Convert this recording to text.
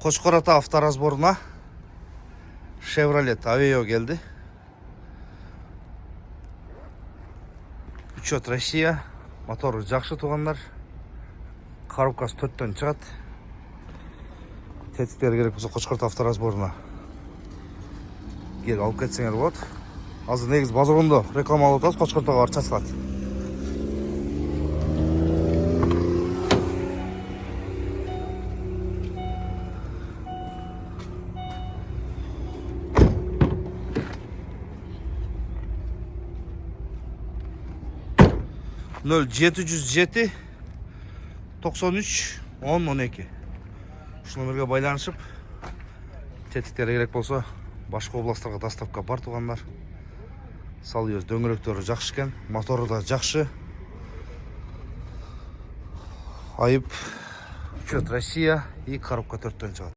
Қошқар ата авторазборына Chevrolet Aveo geldi. Учет Россия. Motoru жақсы туғандар. Коробкасы 4-тен шығады. Тетіктері керек болса Қошқар ата авторазборына келіп алып кетсеңер болады. Азыр негіз базарында реклама алып отырсыз, Қошқар атаға барып сатылады. Нөл 707 93 10 12 Ушул номерге байланышып тетіктері керек болса башка областтарга доставка бар тугандар. Мысалы дөңгөлөктөрү жакшы экен, мотору да жакшы. Айып, учет Россия и коробка 4-тен чыгат.